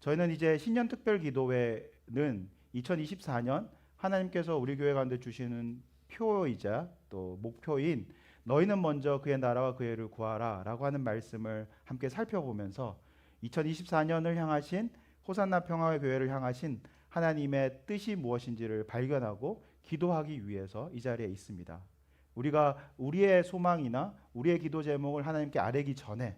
저희는 이제 신년 특별 기도회는 2024년 하나님께서 우리 교회 가운데 주시는 표이자 또 목표인 너희는 먼저 그의 나라와 그의 의를 구하라라고 하는 말씀을 함께 살펴보면서 2024년을 향하신 호산나 평화의 교회를 향하신 하나님의 뜻이 무엇인지를 발견하고 기도하기 위해서 이 자리에 있습니다. 우리가 우리의 소망이나 우리의 기도 제목을 하나님께 아뢰기 전에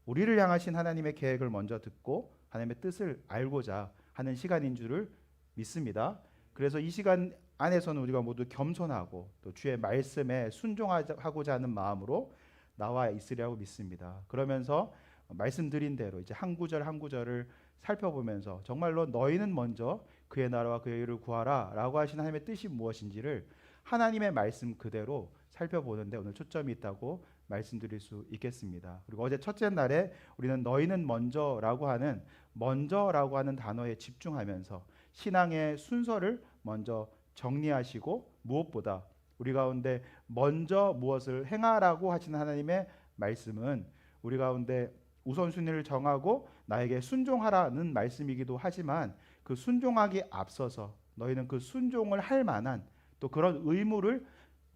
우리를 향하신 하나님의 계획을 먼저 듣고 하나님의 뜻을 알고자 하는 시간인 줄을 믿습니다. 그래서 이 시간 안에서는 우리가 모두 겸손하고 또 주의 말씀에 순종하고자 하는 마음으로 나와 있으리라고 믿습니다. 그러면서 말씀드린 대로 이제 한 구절 한 구절을 살펴보면서 정말로 너희는 먼저 그의 나라와 그의 의를 구하라 라고 하신 하나님의 뜻이 무엇인지를 하나님의 말씀 그대로 살펴보는데 오늘 초점이 있다고 말씀드릴 수 있겠습니다. 그리고 어제 첫째 날에 우리는 너희는 먼저라고 하는 단어에 집중하면서 신앙의 순서를 먼저 정리하시고 무엇보다 우리 가운데 먼저 무엇을 행하라고 하시는 하나님의 말씀은 우리 가운데 우선순위를 정하고 나에게 순종하라는 말씀이기도 하지만 그 순종하기 앞서서 너희는 그 순종을 할 만한 또 그런 의무를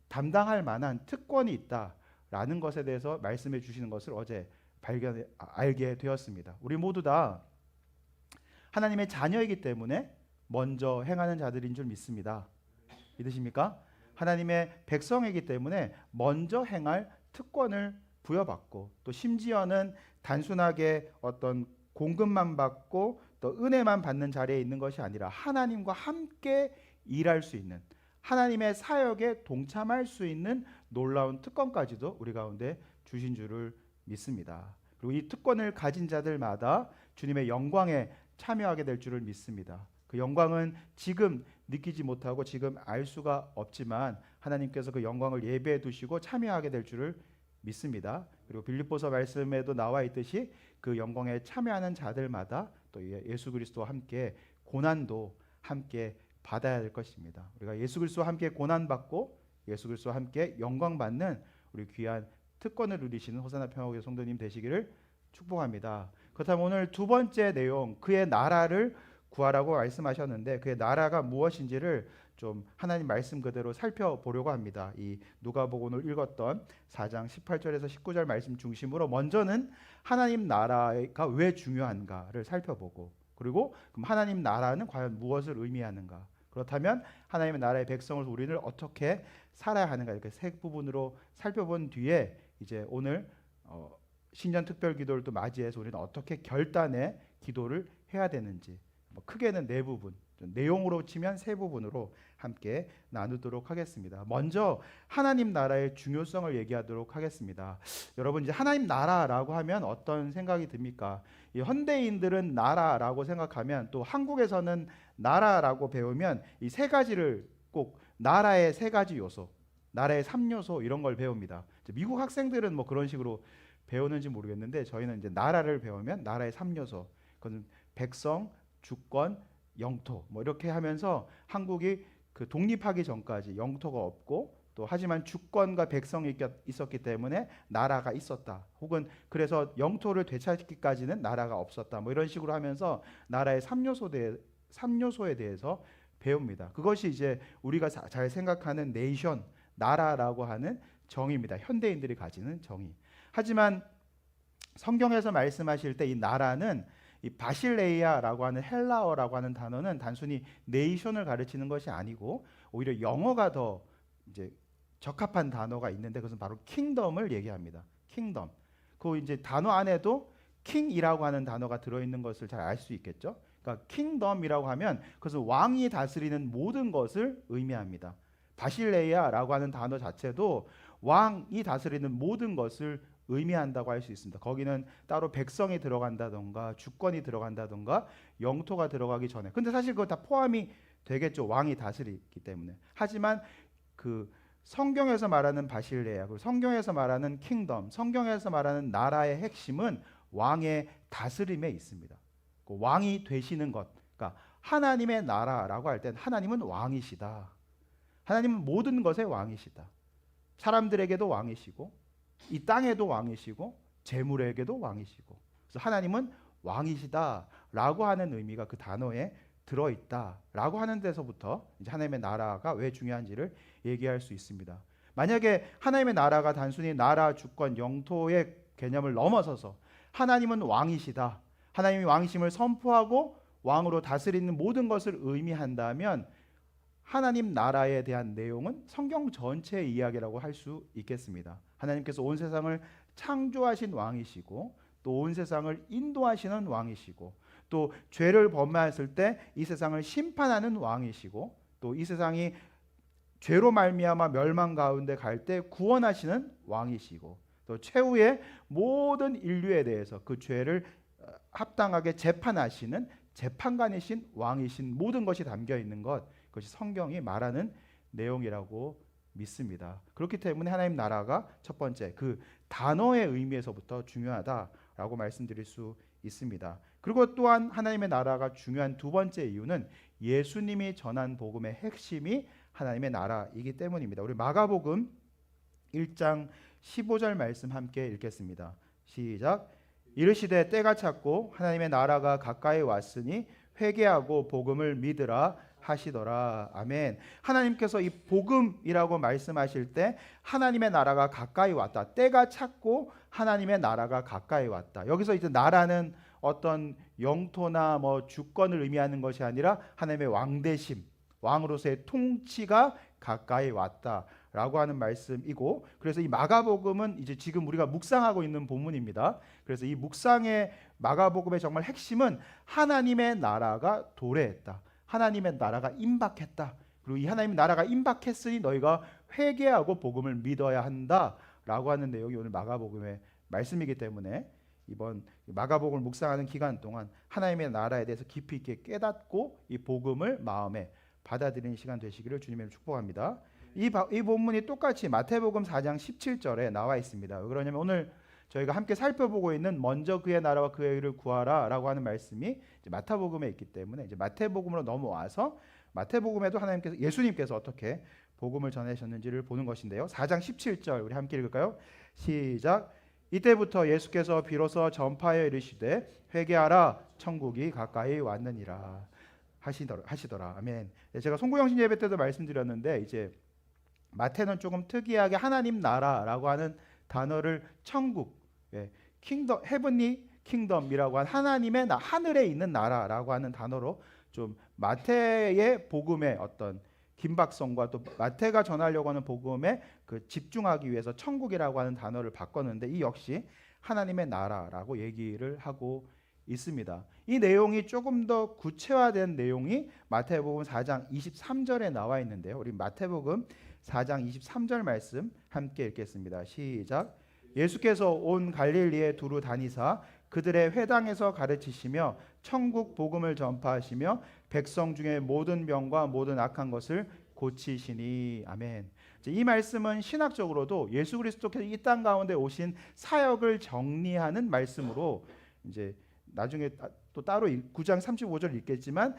담당할 만한 특권이 있다라는 것에 대해서 말씀해 주시는 것을 어제 알게 되었습니다. 우리 모두 다 하나님의 자녀이기 때문에 먼저 행하는 자들인 줄 믿습니다. 믿으십니까? 하나님의 백성이기 때문에 먼저 행할 특권을 부여받고 또 심지어는 단순하게 어떤 공급만 받고 또 은혜만 받는 자리에 있는 것이 아니라 하나님과 함께 일할 수 있는 하나님의 사역에 동참할 수 있는 놀라운 특권까지도 우리 가운데 주신 줄을 믿습니다. 그리고 이 특권을 가진 자들마다 주님의 영광에 참여하게 될 줄을 믿습니다. 그 영광은 지금 느끼지 못하고 지금 알 수가 없지만 하나님께서 그 영광을 예배해 두시고 참여하게 될 줄을 믿습니다. 그리고 빌립보서 말씀에도 나와 있듯이 그 영광에 참여하는 자들마다 또 예수 그리스도와 함께 고난도 함께 받아야 될 것입니다. 우리가 예수 그리스도와 함께 고난받고 예수 그리스도와 함께 영광받는 우리 귀한 특권을 누리시는 호사나 평화교회 성도님 되시기를 축복합니다. 그렇다면 오늘 두 번째 내용 그의 나라를 구하라고 말씀하셨는데 그의 나라가 무엇인지를 좀 하나님 말씀 그대로 살펴보려고 합니다. 이 누가복음을 읽었던 4장 18절에서 19절 말씀 중심으로 먼저는 하나님 나라가 왜 중요한가를 살펴보고 그리고 그럼 하나님 나라는 과연 무엇을 의미하는가 그렇다면 하나님의 나라의 백성을 우리는 어떻게 살아야 하는가 이렇게 세 부분으로 살펴본 뒤에 이제 오늘 신년 특별 기도를 또 맞이해서 우리는 어떻게 결단의 기도를 해야 되는지 크게는 네 부분 내용으로 치면 세 부분으로 함께 나누도록 하겠습니다. 먼저 하나님 나라의 중요성을 얘기하도록 하겠습니다. 여러분 이제 하나님 나라라고 하면 어떤 생각이 듭니까? 이 현대인들은 나라라고 생각하면 또 한국에서는 나라라고 배우면 이 세 가지를 꼭 나라의 세 가지 요소, 나라의 3요소 이런 걸 배웁니다. 미국 학생들은 뭐 그런 식으로 배우는지 모르겠는데 저희는 이제 나라를 배우면 나라의 3요소, 그건 백성, 주권, 영토 뭐 이렇게 하면서 한국이 그 독립하기 전까지 영토가 없고 또 하지만 주권과 백성이 있었기 때문에 나라가 있었다. 혹은 그래서 영토를 되찾기까지는 나라가 없었다. 뭐 이런 식으로 하면서 나라의 3요소에 대해서 배웁니다. 그것이 이제 우리가 잘 생각하는 네이션, 나라라고 하는 정의입니다. 현대인들이 가지는 정의. 하지만 성경에서 말씀하실 때 이 나라는 이 바실레이아라고 하는 헬라어라고 하는 단어는 단순히 네이션을 가르치는 것이 아니고 오히려 영어가 더 이제 적합한 단어가 있는데 그것은 바로 킹덤을 얘기합니다. 킹덤. 그 이제 단어 안에도 킹이라고 하는 단어가 들어 있는 것을 잘 알 수 있겠죠. 그러니까 킹덤이라고 하면 그것은 왕이 다스리는 모든 것을 의미합니다. 바실레이아라고 하는 단어 자체도 왕이 다스리는 모든 것을 의미한다고 할 수 있습니다. 거기는 따로 백성이 들어간다던가 주권이 들어간다던가 영토가 들어가기 전에 근데 사실 그거 다 포함이 되겠죠. 왕이 다스리기 때문에. 하지만 그 성경에서 말하는 바실레아 그리고 성경에서 말하는 킹덤 성경에서 말하는 나라의 핵심은 왕의 다스림에 있습니다. 그 왕이 되시는 것 그러니까 하나님의 나라라고 할 땐 하나님은 왕이시다. 하나님은 모든 것의 왕이시다. 사람들에게도 왕이시고 이 땅에도 왕이시고 재물에게도 왕이시고 그래서 하나님은 왕이시다 라고 하는 의미가 그 단어에 들어있다라고 하는 데서부터 이제 하나님의 나라가 왜 중요한지를 얘기할 수 있습니다. 만약에 하나님의 나라가 단순히 나라, 주권, 영토의 개념을 넘어서서 하나님은 왕이시다, 하나님이 왕이심을 선포하고 왕으로 다스리는 모든 것을 의미한다면 하나님 나라에 대한 내용은 성경 전체의 이야기라고 할 수 있겠습니다. 하나님께서 온 세상을 창조하신 왕이시고 또 온 세상을 인도하시는 왕이시고 또 죄를 범하였을 때 이 세상을 심판하는 왕이시고 또 이 세상이 죄로 말미암아 멸망 가운데 갈 때 구원하시는 왕이시고 또 최후의 모든 인류에 대해서 그 죄를 합당하게 재판하시는 재판관이신 왕이신 모든 것이 담겨 있는 것, 그것이 성경이 말하는 내용이라고 믿습니다. 그렇기 때문에 하나님 나라가 첫 번째 그 단어의 의미에서부터 중요하다라고 말씀드릴 수 있습니다. 그리고 또한 하나님의 나라가 중요한 두 번째 이유는 예수님이 전한 복음의 핵심이 하나님의 나라이기 때문입니다. 우리 마가복음 1장 15절 말씀 함께 읽겠습니다. 시작. 이르시되 때가 찼고 하나님의 나라가 가까이 왔으니 회개하고 복음을 믿으라 하시더라. 아멘. 하나님께서 이 복음이라고 말씀하실 때 하나님의 나라가 가까이 왔다, 때가 찼고 하나님의 나라가 가까이 왔다. 여기서 이제 나라는 어떤 영토나 뭐 주권을 의미하는 것이 아니라 하나님의 왕대심, 왕으로서의 통치가 가까이 왔다라고 하는 말씀이고, 그래서 이 마가복음은 이제 지금 우리가 묵상하고 있는 본문입니다. 그래서 이 묵상의 마가복음의 정말 핵심은 하나님의 나라가 도래했다, 하나님의 나라가 임박했다, 그리고 이 하나님의 나라가 임박했으니 너희가 회개하고 복음을 믿어야 한다라고 하는 내용이 오늘 마가복음의 말씀이기 때문에 이번 마가복음을 묵상하는 기간 동안 하나님의 나라에 대해서 깊이 있게 깨닫고 이 복음을 마음에 받아들이는 시간 되시기를 주님의 축복합니다. 이 본문이 똑같이 마태복음 4장 17절에 나와 있습니다. 왜 그러냐면 오늘 저희가 함께 살펴보고 있는 먼저 그의 나라와 그의 의를 구하라라고 하는 말씀이 이제 마태복음에 있기 때문에 이제 마태복음으로 넘어와서 마태복음에도 예수님께서 어떻게 복음을 전하셨는지를 보는 것인데요. 4장 17절 우리 함께 읽을까요? 시작. 이때부터 예수께서 비로소 전파하여 이르시되 회개하라 천국이 가까이 왔느니라 하시더라. 아멘. 제가 송구영신 예배 때도 말씀드렸는데 이제 마태는 조금 특이하게 하나님 나라라고 하는 단어를 천국, 킹덤, 헤븐리 킹덤이라고 한 하나님의 하늘에 있는 나라라고 하는 단어로 좀 마태의 복음의 어떤 긴박성과 또 마태가 전하려고 하는 복음에 그 집중하기 위해서 천국이라고 하는 단어를 바꿨는데 이 역시 하나님의 나라라고 얘기를 하고 있습니다. 이 내용이 조금 더 구체화된 내용이 마태복음 4장 23절에 나와 있는데요. 우리 마태복음 4장 23절 말씀 함께 읽겠습니다. 시작. 예수께서 온 갈릴리에 두루 다니사 그들의 회당에서 가르치시며 천국 복음을 전파하시며 백성 중에 모든 병과 모든 악한 것을 고치시니. 아멘. 이 말씀은 신학적으로도 예수 그리스도께서 이 땅 가운데 오신 사역을 정리하는 말씀으로 이제 나중에 또 따로 9장 35절 읽겠지만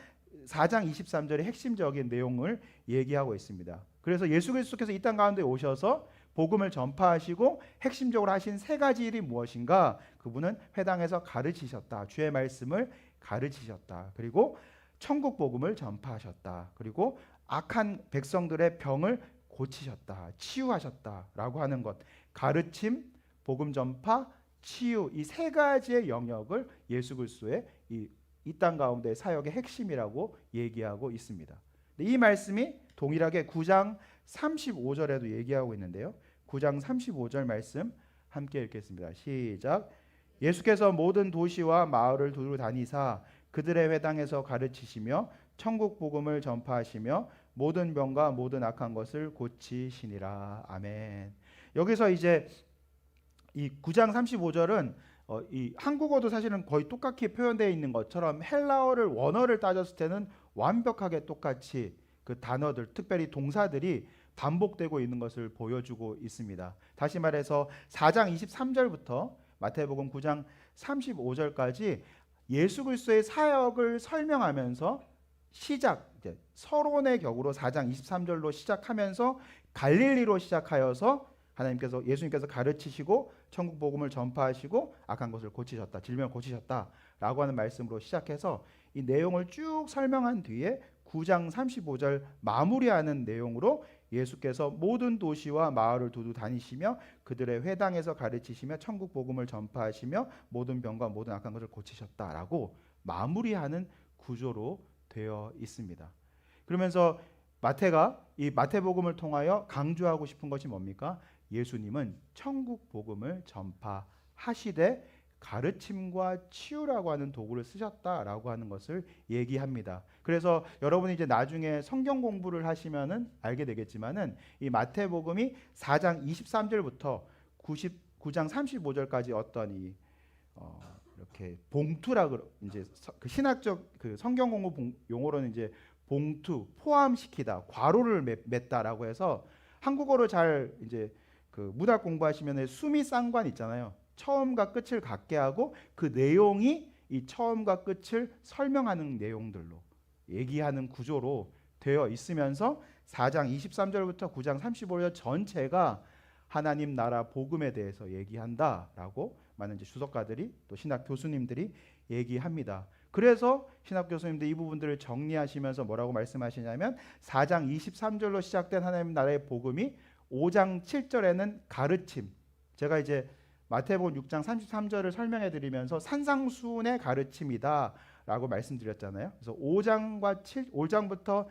4장 23절의 핵심적인 내용을 얘기하고 있습니다. 그래서 예수 그리스도께서 이 땅 가운데 오셔서 복음을 전파하시고 핵심적으로 하신 세 가지 일이 무엇인가? 그분은 회당에서 가르치셨다. 주의 말씀을 가르치셨다. 그리고 천국 복음을 전파하셨다. 그리고 악한 백성들의 병을 고치셨다. 치유하셨다라고 하는 것. 가르침, 복음 전파, 치유, 이 세 가지의 영역을 예수 그리스도의 이 땅 가운데 사역의 핵심이라고 얘기하고 있습니다. 이 말씀이 동일하게 9장 35절에도 얘기하고 있는데요. 9장 35절 말씀 함께 읽겠습니다. 시작. 예수께서 모든 도시와 마을을 두루 다니사 그들의 회당에서 가르치시며 천국 복음을 전파하시며 모든 병과 모든 악한 것을 고치시니라. 아멘. 여기서 이제 이 9장 35절은 이 한국어도 사실은 거의 똑같이 표현되어 있는 것처럼 헬라어를 원어를 따졌을 때는 완벽하게 똑같이 그 단어들, 특별히 동사들이 반복되고 있는 것을 보여주고 있습니다. 다시 말해서 4장 23절부터 마태복음 9장 35절까지 예수 그리스도의 사역을 설명하면서 시작, 이제 서론의 격으로 4장 23절로 시작하면서 갈릴리로 시작하여서 예수님께서 가르치시고 천국 복음을 전파하시고 악한 것을 고치셨다, 질병을 고치셨다 라고 하는 말씀으로 시작해서 이 내용을 쭉 설명한 뒤에 9장 35절 마무리하는 내용으로 예수께서 모든 도시와 마을을 두루 다니시며 그들의 회당에서 가르치시며 천국 복음을 전파하시며 모든 병과 모든 악한 것을 고치셨다라고 마무리하는 구조로 되어 있습니다. 그러면서 마태가 이 마태복음을 통하여 강조하고 싶은 것이 뭡니까? 예수님은 천국 복음을 전파하시되 가르침과 치유라고 하는 도구를 쓰셨다라고 하는 것을 얘기합니다. 그래서 여러분이 이제 나중에 성경 공부를 하시면은 알게 되겠지만은 이 마태복음이 4장 23절부터 9장 35절까지 어떤 이렇게 봉투라 이제 그 신학적 그 성경 공부 용어로는 이제 봉투 포함시키다 괄호를 맺다라고 해서 한국어로 잘 이제 그 문학 공부하시면은 수미 쌍관 있잖아요. 처음과 끝을 같게 하고 그 내용이 이 처음과 끝을 설명하는 내용들로 얘기하는 구조로 되어 있으면서 4장 23절부터 9장 35절 전체가 하나님 나라 복음에 대해서 얘기한다라고 많은 이제 주석가들이 또 신학 교수님들이 얘기합니다. 그래서 신학 교수님들 이 부분들을 정리하시면서 뭐라고 말씀하시냐면 4장 23절로 시작된 하나님 나라의 복음이 5장 7절에는 가르침. 제가 이제 마태복음 6장 33절을 설명해 드리면서 산상수훈의 가르침이다라고 말씀드렸잖아요. 그래서 5장부터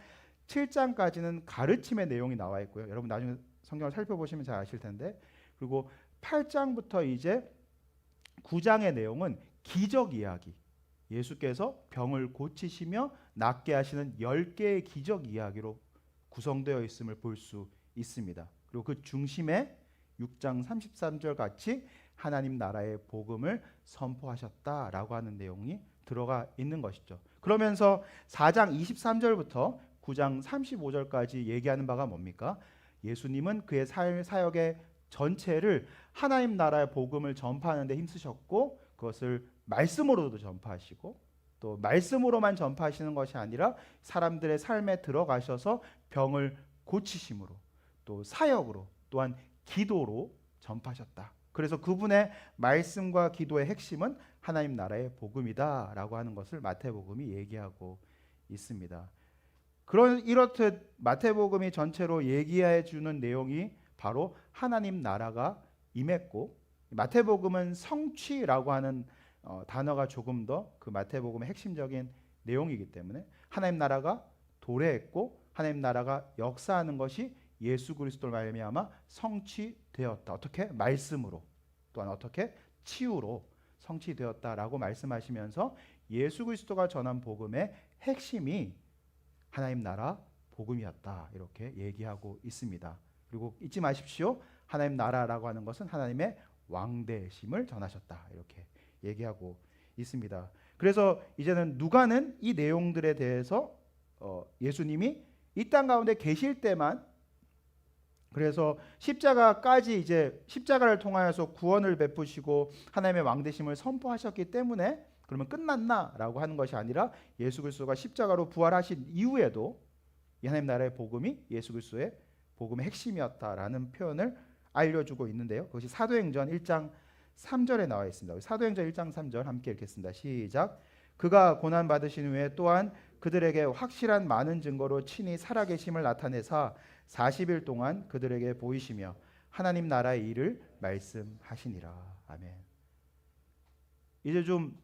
7장까지는 가르침의 내용이 나와 있고요. 여러분 나중에 성경을 살펴보시면 잘 아실 텐데. 그리고 8장부터 이제 9장의 내용은 기적 이야기. 예수께서 병을 고치시며 낫게 하시는 10개의 기적 이야기로 구성되어 있음을 볼 수 있습니다. 그리고 그 중심에 6장 33절 같이 하나님 나라의 복음을 선포하셨다라고 하는 내용이 들어가 있는 것이죠. 그러면서 4장 23절부터 9장 35절까지 얘기하는 바가 뭡니까? 예수님은 그의 사역의 전체를 하나님 나라의 복음을 전파하는 데 힘쓰셨고 그것을 말씀으로도 전파하시고 또 말씀으로만 전파하시는 것이 아니라 사람들의 삶에 들어가셔서 병을 고치심으로 또 사역으로 또한 기도로 전파하셨다. 그래서 그분의 말씀과 기도의 핵심은 하나님 나라의 복음이다라고 하는 것을 마태복음이 얘기하고 있습니다. 이렇듯 마태복음이 전체로 얘기해 주는 내용이 바로 하나님 나라가 임했고 마태복음은 성취라고 하는 단어가 조금 더 그 마태복음의 핵심적인 내용이기 때문에 하나님 나라가 도래했고 하나님 나라가 역사하는 것이 예수 그리스도를 말미암아 성취되었다. 어떻게? 말씀으로 또한 어떻게? 치유로 성취되었다라고 말씀하시면서 예수 그리스도가 전한 복음의 핵심이 하나님 나라 복음이었다. 이렇게 얘기하고 있습니다. 그리고 잊지 마십시오. 하나님 나라라고 하는 것은 하나님의 왕대심을 전하셨다. 이렇게 얘기하고 있습니다. 그래서 이제는 누가는 이 내용들에 대해서 예수님이 이 땅 가운데 계실 때만 그래서 십자가까지 이제 십자가를 통하여서 구원을 베푸시고 하나님의 왕대심을 선포하셨기 때문에 그러면 끝났나라고 하는 것이 아니라 예수 그리스도가 십자가로 부활하신 이후에도 이 하나님 나라의 복음이 예수 그리스도의 복음의 핵심이었다라는 표현을 알려주고 있는데요. 그것이 사도행전 1장 3절에 나와 있습니다. 사도행전 1장 3절 함께 읽겠습니다. 시작. 그가 고난 받으신 후에 또한 그들에게 확실한 많은 증거로 친히 살아계심을 나타내사 40일 동안 그들에게 보이시며 하나님 나라의 일을 말씀하시니라. 아멘. 이제 좀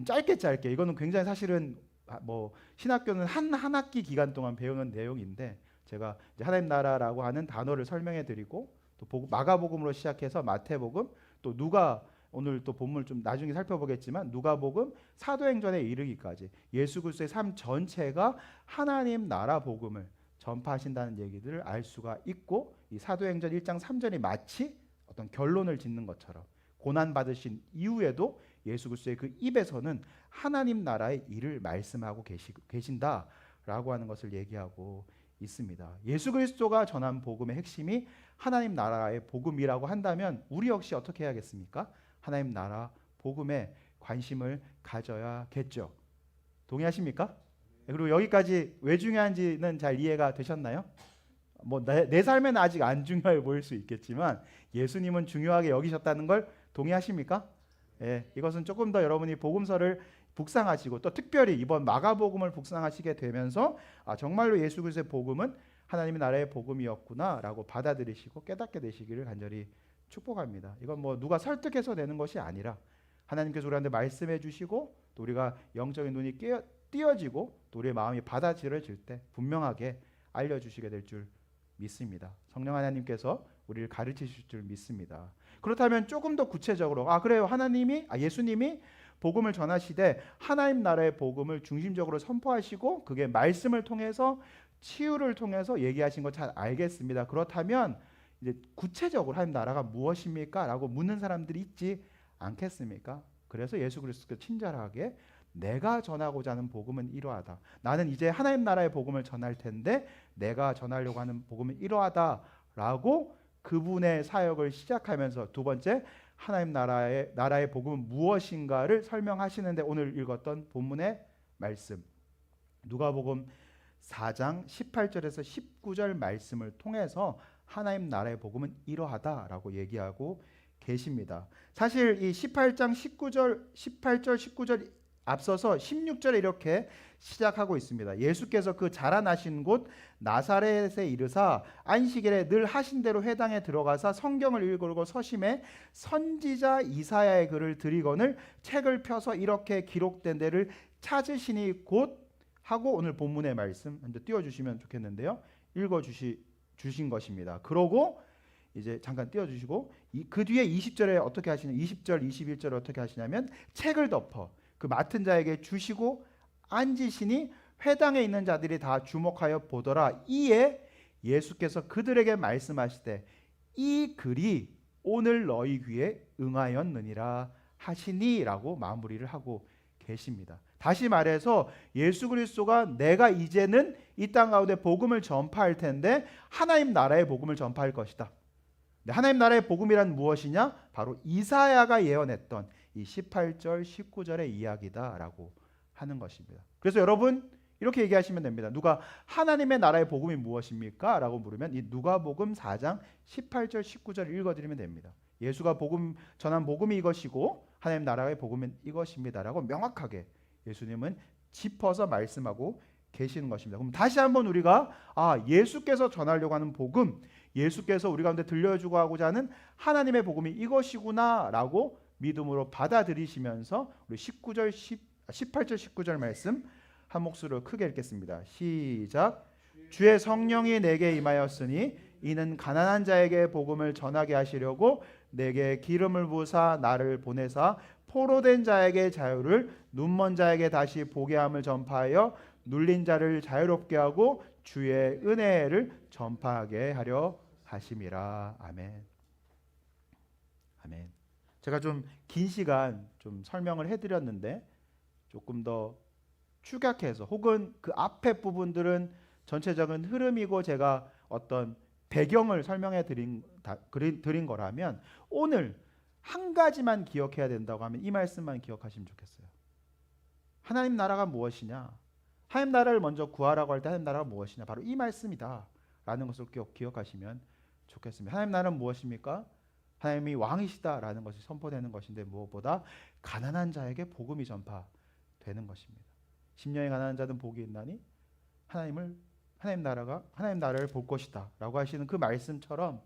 짧게 이거는 굉장히 사실은 뭐 신학교는 한 학기 기간 동안 배우는 내용인데 제가 이제 하나님 나라라고 하는 단어를 설명해 드리고 또 마가복음으로 시작해서 마태복음 또 누가 오늘 또 본문을 좀 나중에 살펴보겠지만 누가복음 사도행전에 이르기까지 예수 그리스도의 삶 전체가 하나님 나라 복음을 전파하신다는 얘기들을 알 수가 있고 이 사도행전 1장 3절이 마치 어떤 결론을 짓는 것처럼 고난 받으신 이후에도 예수 그리스도의 그 입에서는 하나님 나라의 일을 말씀하고 계신다라고 하는 것을 얘기하고 있습니다. 예수 그리스도가 전한 복음의 핵심이 하나님 나라의 복음이라고 한다면 우리 역시 어떻게 해야겠습니까? 하나님 나라 복음에 관심을 가져야겠죠. 동의하십니까? 그리고 여기까지 왜 중요한지는 잘 이해가 되셨나요? 뭐 내 삶에는 아직 안 중요해 보일 수 있겠지만 예수님은 중요하게 여기셨다는 걸 동의하십니까? 예, 이것은 조금 더 여러분이 복음서를 묵상하시고 또 특별히 이번 마가복음을 묵상하시게 되면서 정말로 예수 그리스도의 복음은 하나님의 나라의 복음이었구나라고 받아들이시고 깨닫게 되시기를 간절히 축복합니다. 이건 뭐 누가 설득해서 되는 것이 아니라 하나님께서 우리한테 말씀해 주시고 또 우리가 영적인 눈이 띄어지고 또 우리의 마음이 받아들여질 때 분명하게 알려주시게 될 줄 믿습니다. 성령 하나님께서 우리를 가르치실 줄 믿습니다. 그렇다면 조금 더 구체적으로 그래요. 예수님이 복음을 전하시되 하나님 나라의 복음을 중심적으로 선포하시고 그게 말씀을 통해서 치유를 통해서 얘기하신 거 잘 알겠습니다. 그렇다면 이제 구체적으로 하나님 나라가 무엇입니까? 라고 묻는 사람들이 있지 않겠습니까? 그래서 예수 그리스도께서 친절하게 내가 전하고자 하는 복음은 이러하다. 나는 이제 하나님 나라의 복음을 전할 텐데 내가 전하려고 하는 복음은 이러하다라고 그분의 사역을 시작하면서 두 번째 하나님 나라의 복음은 무엇인가를 설명하시는데 오늘 읽었던 본문의 말씀 누가복음 4장 18절에서 19절 말씀을 통해서 하나님 나라의 복음은 이러하다라고 얘기하고 계십니다. 사실 이 18절 19절 앞서서 16절에 이렇게 시작하고 있습니다. 예수께서 그 자라나신 곳 나사렛에 이르사 안식일에 늘 하신 대로 회당에 들어가서 성경을 읽고 서심해 선지자 이사야의 글을 들이거늘 책을 펴서 이렇게 기록된 데를 찾으시니 곧 하고 오늘 본문의 말씀 먼저 띄워주시면 좋겠는데요. 주신 것입니다. 그러고 이제 잠깐 띄워주시고 그 뒤에 20절에 어떻게 하시냐 20절 21절에 어떻게 하시냐면 책을 덮어 그 맡은 자에게 주시고 앉으시니 회당에 있는 자들이 다 주목하여 보더라. 이에 예수께서 그들에게 말씀하시되 이 글이 오늘 너희 귀에 응하였느니라 하시니라고 마무리를 하고 계십니다. 다시 말해서 예수 그리스도가 내가 이제는 이 땅 가운데 복음을 전파할 텐데 하나님 나라의 복음을 전파할 것이다. 하나님 나라의 복음이란 무엇이냐? 바로 이사야가 예언했던 이 18절 19절의 이야기다라고 하는 것입니다. 그래서 여러분 이렇게 얘기하시면 됩니다. 누가 하나님의 나라의 복음이 무엇입니까? 라고 물으면 이 누가복음 4장 18절 19절을 읽어드리면 됩니다. 예수가 전한 복음이 이것이고 하나님 나라의 복음은 이것입니다라고 명확하게 예수님은 짚어서 말씀하고 계시는 것입니다. 그럼 다시 한번 우리가 예수께서 전하려고 하는 복음, 예수께서 우리 가운데 들려주고 하고자 하는 하나님의 복음이 이것이구나라고 믿음으로 받아들이시면서 우리 18절 19절 말씀 한 목소리로 크게 읽겠습니다. 시작. 주의 성령이 내게 임하였으니 이는 가난한 자에게 복음을 전하게 하시려고 내게 기름을 부으사 나를 보내사 포로된 자에게 자유를 눈먼 자에게 다시 보게 함을 전파하여 눌린 자를 자유롭게 하고 주의 은혜를 전파하게 하려 하심이라. 아멘. 아멘. 제가 좀 긴 시간 좀 설명을 해드렸는데 조금 더 축약해서 혹은 그 앞에 부분들은 전체적인 흐름이고 제가 어떤 배경을 설명해 드린 거라면 오늘 한 가지만 기억해야 된다고 하면 이 말씀만 기억하시면 좋겠어요. 하나님 나라가 무엇이냐? 하나님 나라를 먼저 구하라고 할 때 하나님 나라가 무엇이냐? 바로 이 말씀이다 라는 것을 기억하시면 좋겠습니다. 하나님 나라는 무엇입니까? 하나님이 왕이시다라는 것이 선포되는 것인데 무엇보다 가난한 자에게 복음이 전파되는 것입니다. 심령이 가난한 자는 복이 있나니 하나님 나라를 볼 것이다 라고 하시는 그 말씀처럼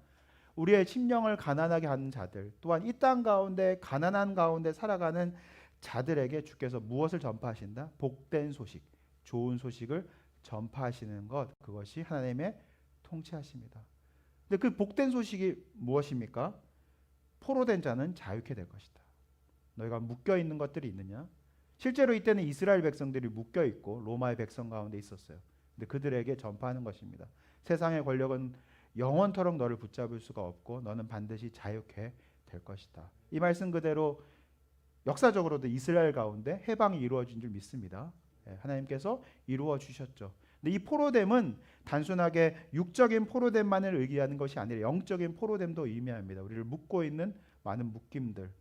우리의 심령을 가난하게 하는 자들 또한 이 땅 가운데 가난한 가운데 살아가는 자들에게 주께서 무엇을 전파하신다? 복된 소식, 좋은 소식을 전파하시는 것, 그것이 하나님의 통치하십니다. 근데 그 복된 소식이 무엇입니까? 포로된 자는 자유케 될 것이다. 너희가 묶여 있는 것들이 있느냐? 실제로 이때는 이스라엘 백성들이 묶여 있고 로마의 백성 가운데 있었어요. 근데 그들에게 전파하는 것입니다. 세상의 권력은 영원토록 너를 붙잡을 수가 없고 너는 반드시 자유케 될 것이다. 이 말씀 그대로 역사적으로도 이스라엘 가운데 해방이 이루어진 줄 믿습니다. 하나님께서 이루어 주셨죠. 근데 이 포로됨은 단순하게 육적인 포로됨만을 의미하는 것이 아니라 영적인 포로됨도 의미합니다. 우리를 묶고 있는 많은 묶임들,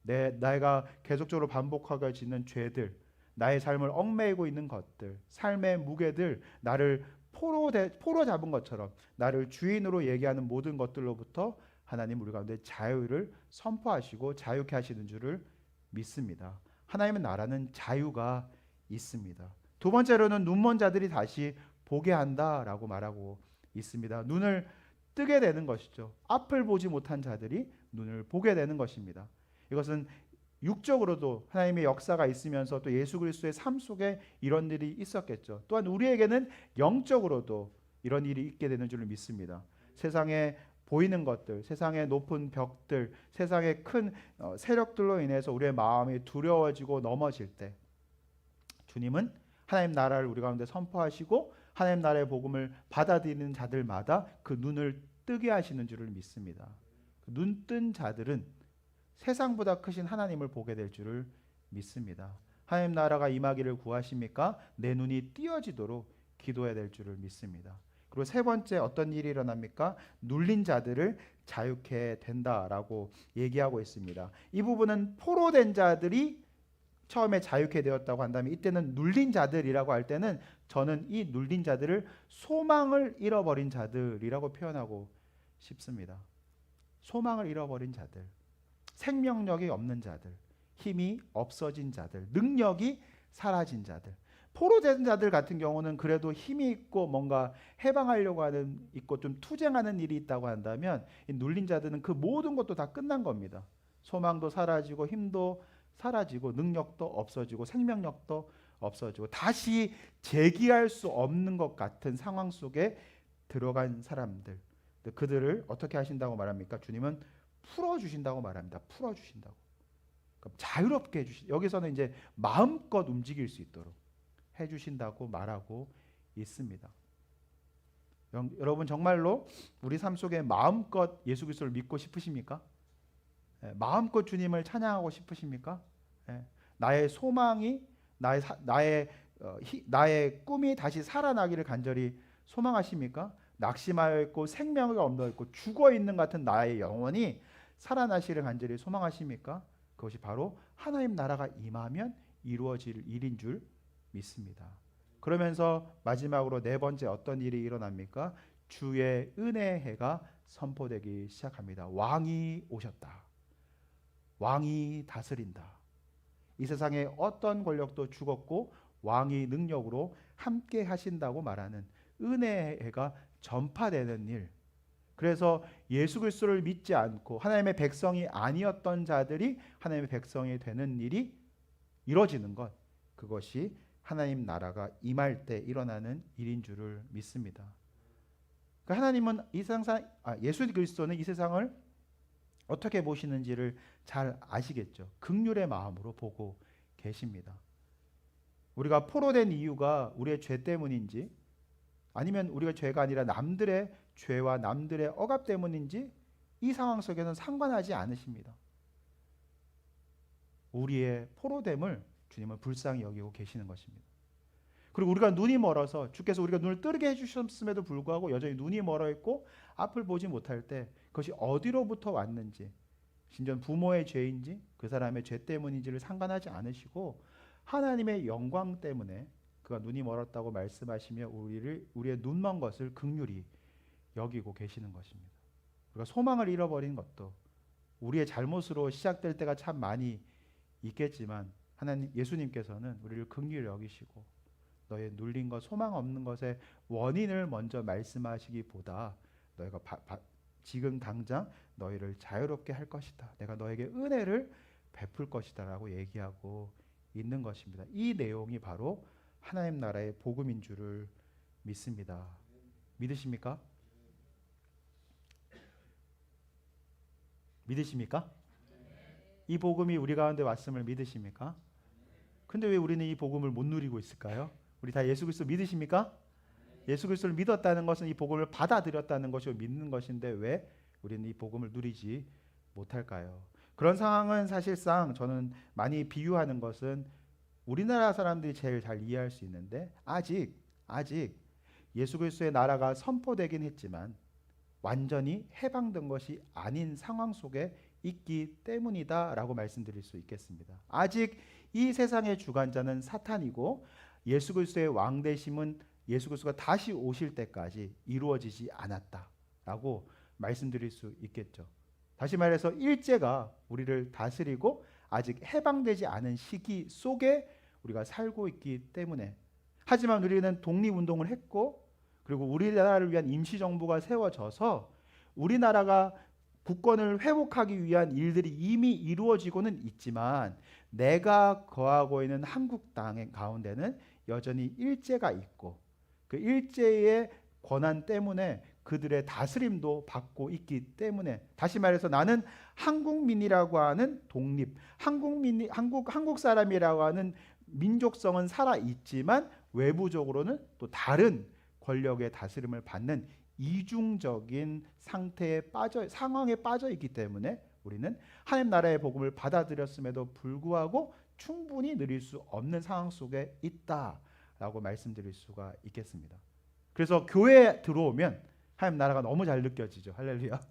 내가 계속적으로 반복하게 짓는 죄들, 나의 삶을 얽매이고 있는 것들, 삶의 무게들, 나를 포로 잡은 것처럼 나를 주인으로 얘기하는 모든 것들로부터 하나님 우리 가운데 자유를 선포하시고 자유케 하시는 줄을 믿습니다. 하나님의 나라는 자유가 있습니다. 두 번째로는 눈먼 자들이 다시 보게 한다라고 말하고 있습니다. 눈을 뜨게 되는 것이죠. 앞을 보지 못한 자들이 눈을 보게 되는 것입니다. 이것은 육적으로도 하나님의 역사가 있으면서 또 예수 그리스도의 삶 속에 이런 일이 있었겠죠. 또한 우리에게는 영적으로도 이런 일이 있게 되는 줄을 믿습니다. 세상에 보이는 것들, 세상의 높은 벽들, 세상의 큰 세력들로 인해서 우리의 마음이 두려워지고 넘어질 때 주님은 하나님 나라를 우리 가운데 선포하시고 하나님 나라의 복음을 받아들이는 자들마다 그 눈을 뜨게 하시는 줄을 믿습니다. 눈뜬 자들은 세상보다 크신 하나님을 보게 될 줄을 믿습니다. 하나님 나라가 임하기를 구하십니까? 내 눈이 띄어지도록 기도해야 될 줄을 믿습니다. 그리고 세 번째 어떤 일이 일어납니까? 눌린 자들을 자유케 된다라고 얘기하고 있습니다. 이 부분은 포로된 자들이 처음에 자유케 되었다고 한다면 이때는 눌린 자들이라고 할 때는 저는 이 눌린 자들을 소망을 잃어버린 자들이라고 표현하고 싶습니다. 소망을 잃어버린 자들, 생명력이 없는 자들, 힘이 없어진 자들, 능력이 사라진 자들. 포로된 자들 같은 경우는 그래도 힘이 있고 뭔가 해방하려고 하는 있고 좀 투쟁하는 일이 있다고 한다면 이 눌린 자들은 그 모든 것도 다 끝난 겁니다. 소망도 사라지고 힘도 사라지고 능력도 없어지고 생명력도 없어지고 다시 재기할 수 없는 것 같은 상황 속에 들어간 사람들, 그들을 어떻게 하신다고 말합니까? 주님은 풀어주신다고 말합니다. 풀어주신다고. 그러니까 자유롭게 해주신. 여기서는 이제 마음껏 움직일 수 있도록 해주신다고 말하고 있습니다. 여러분 정말로 우리 삶 속에 마음껏 예수 그리스도를 믿고 싶으십니까? 마음껏 주님을 찬양하고 싶으십니까? 나의 소망이 나의 꿈이 다시 살아나기를 간절히 소망하십니까? 낙심하여 있고 생명이 없어 있고 죽어 있는 같은 나의 영혼이 살아나시기를 간절히 소망하십니까? 그것이 바로 하나님 나라가 임하면 이루어질 일인 줄 믿습니다. 그러면서 마지막으로 네 번째 어떤 일이 일어납니까? 주의 은혜의 해가 선포되기 시작합니다. 왕이 오셨다. 왕이 다스린다. 이 세상에 어떤 권력도 죽었고 왕이 능력으로 함께 하신다고 말하는 은혜의 해가 전파되는 일. 그래서 예수 그리스도를 믿지 않고 하나님의 백성이 아니었던 자들이 하나님의 백성이 되는 일이 이루어지는 것. 그것이 하나님 나라가 임할 때 일어나는 일인 줄을 믿습니다. 그러니까 하나님은 예수 그리스도는 이 세상을 어떻게 보시는지를 잘 아시겠죠. 긍휼의 마음으로 보고 계십니다. 우리가 포로된 이유가 우리의 죄 때문인지 아니면 우리가 죄가 아니라 남들의 죄와 남들의 억압 때문인지 이 상황 속에는 상관하지 않으십니다. 우리의 포로됨을 주님은 불쌍히 여기고 계시는 것입니다. 그리고 우리가 눈이 멀어서 주께서 우리가 눈을 뜨게 해주셨음에도 불구하고 여전히 눈이 멀어 있고 앞을 보지 못할 때 그것이 어디로부터 왔는지 심지어 부모의 죄인지 그 사람의 죄 때문인지를 상관하지 않으시고 하나님의 영광 때문에 그가 눈이 멀었다고 말씀하시며 우리의 눈먼 것을 긍휼히 여기고 계시는 것입니다. 우리가 소망을 잃어버린 것도 우리의 잘못으로 시작될 때가 참 많이 있겠지만 하나님 예수님께서는 우리를 긍휼히 여기시고 너의 눌린 것, 소망 없는 것의 원인을 먼저 말씀하시기보다 너희가 지금 당장 너희를 자유롭게 할 것이다. 내가 너에게 은혜를 베풀 것이다 라고 얘기하고 있는 것입니다. 이 내용이 바로 하나님 나라의 복음인 줄을 믿습니다. 믿으십니까? 믿으십니까? 이 복음이 우리 가운데 왔음을 믿으십니까? 근데 왜 우리는 이 복음을 못 누리고 있을까요? 우리 다 예수 그리스도 믿으십니까? 예수 그리스도를 믿었다는 것은 이 복음을 받아들였다는 것이고 믿는 것인데 왜 우리는 이 복음을 누리지 못할까요? 그런 상황은 사실상 저는 많이 비유하는 것은 우리나라 사람들이 제일 잘 이해할 수 있는데 아직 예수 그리스도의 나라가 선포되긴 했지만 완전히 해방된 것이 아닌 상황 속에 있기 때문이다라고 말씀드릴 수 있겠습니다. 아직 이 세상의 주관자는 사탄이고 예수 그리스도의 왕되심은 예수 그리스도가 다시 오실 때까지 이루어지지 않았다라고 말씀드릴 수 있겠죠. 다시 말해서 일제가 우리를 다스리고 아직 해방되지 않은 시기 속에 우리가 살고 있기 때문에. 하지만 우리는 독립운동을 했고, 그리고 우리나라를 위한 임시정부가 세워져서 우리나라가 국권을 회복하기 위한 일들이 이미 이루어지고는 있지만, 내가 거하고 있는 한국 땅 가운데는 여전히 일제가 있고, 그 일제의 권한 때문에 그들의 다스림도 받고 있기 때문에, 다시 말해서 나는 한국민이라고 하는 독립, 한국 사람이라고 하는 민족성은 살아 있지만 외부적으로는 또 다른 권력의 다스림을 받는 이중적인 상황에 빠져 있기 때문에 우리는 하나님 나라의 복음을 받아들였음에도 불구하고 충분히 누릴 수 없는 상황 속에 있다라고 말씀드릴 수가 있겠습니다. 그래서 교회에 들어오면 하나님 나라가 너무 잘 느껴지죠. 할렐루야.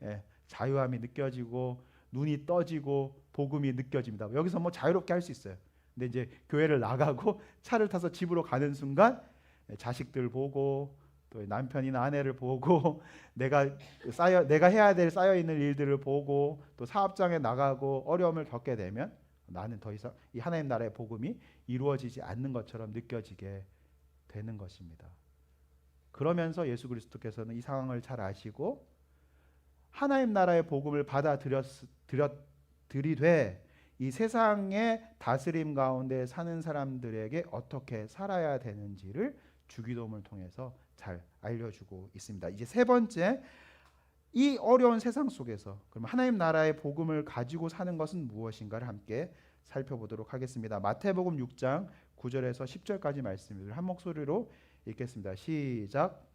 예, 자유함이 느껴지고 눈이 떠지고 복음이 느껴집니다. 여기서 뭐 자유롭게 할 수 있어요. 근데 이제 교회를 나가고 차를 타서 집으로 가는 순간 자식들 보고 또 남편이나 아내를 보고 내가 해야 될 쌓여 있는 일들을 보고 또 사업장에 나가고 어려움을 겪게 되면 나는 더 이상 이 하나님 나라의 복음이 이루어지지 않는 것처럼 느껴지게 되는 것입니다. 그러면서 예수 그리스도께서는 이 상황을 잘 아시고 하나님 나라의 복음을 받아들이되 이 세상의 다스림 가운데 사는 사람들에게 어떻게 살아야 되는지를 주기도문을 통해서 잘 알려주고 있습니다. 이제 세 번째, 이 어려운 세상 속에서 그럼 하나님 나라의 복음을 가지고 사는 것은 무엇인가를 함께 살펴보도록 하겠습니다. 마태복음 6장 9절에서 10절까지 말씀을 한 목소리로 읽겠습니다. 시작.